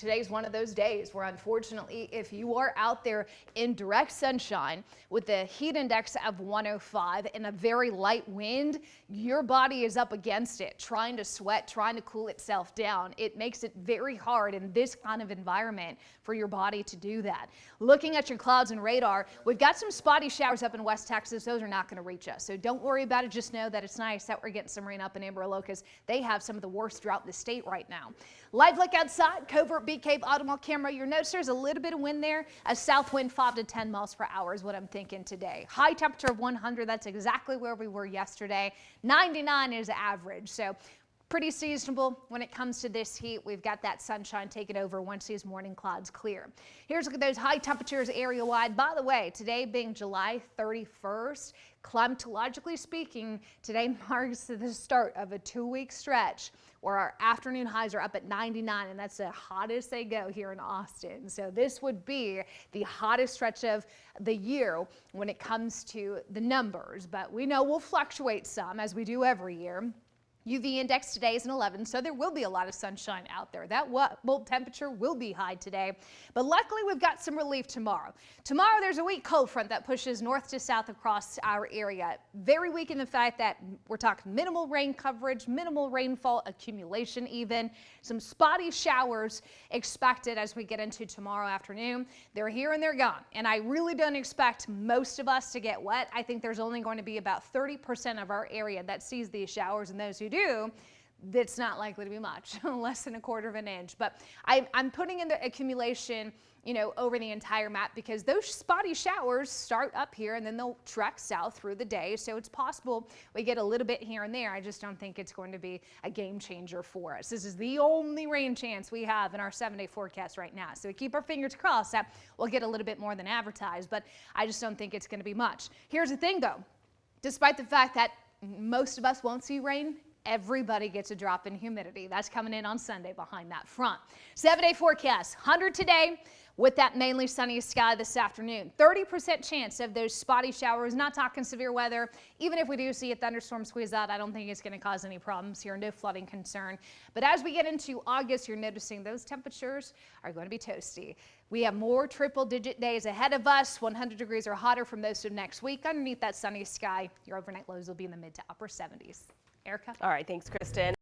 Today's one of those days where, unfortunately, if you are out there in direct sunshine with a heat index of 105 and a very light wind, your body is up against it, trying to sweat, trying to cool itself down. It makes it very hard in this kind of environment for your body to do that. Looking at your clouds and radar, we've got some spotty showers up in West Texas. Those are not going to reach us, so don't worry about it. Just know that it's nice that we're getting some rain up in Amarillo because they have some of the worst drought in the state right now. Live look outside, covert Bee Cave Automobile camera. You'll notice there's a little bit of wind there. A south wind 5 to 10 miles per hour is what I'm thinking today. High temperature of 100. That's exactly where we were yesterday. 99 is average. So pretty seasonable when it comes to this heat. We've got that sunshine taking over once these morning clouds clear. Here's a look at those high temperatures area-wide. By the way, today being July 31st, climatologically speaking, today marks the start of a 2-week stretch where our afternoon highs are up at 99, and that's the hottest they go here in Austin. So this would be the hottest stretch of the year when it comes to the numbers, but we know we'll fluctuate some as we do every year. UV index today is an 11, so there will be a lot of sunshine out there. That temperature will be high today, but luckily we've got some relief tomorrow. Tomorrow there's a weak cold front that pushes north to south across our area. Very weak in the fact that we're talking minimal rain coverage, minimal rainfall accumulation even. Some spotty showers expected as we get into tomorrow afternoon. They're here and they're gone, and I really don't expect most of us to get wet. I think there's only going to be about 30% of our area that sees these showers, and those who do, that's not likely to be much, less than 1/4 of an inch. But I'm putting in the accumulation, over the entire map because those spotty showers start up here and then they'll trek south through the day. So it's possible we get a little bit here and there. I just don't think it's going to be a game changer for us. This is the only rain chance we have in our 7-day forecast right now. So we keep our fingers crossed that we'll get a little bit more than advertised, but I just don't think it's going to be much. Here's the thing though, despite the fact that most of us won't see rain, everybody gets a drop in humidity. That's coming in on Sunday behind that front. 7-day forecast, 100 today with that mainly sunny sky this afternoon. 30% chance of those spotty showers, not talking severe weather. Even if we do see a thunderstorm squeeze out, I don't think it's going to cause any problems here, no flooding concern. But as we get into August, you're noticing those temperatures are going to be toasty. We have more triple-digit days ahead of us, 100 degrees or hotter for most of next week. Underneath that sunny sky, your overnight lows will be in the mid to upper 70s. Erica? All right, thanks, Kristen.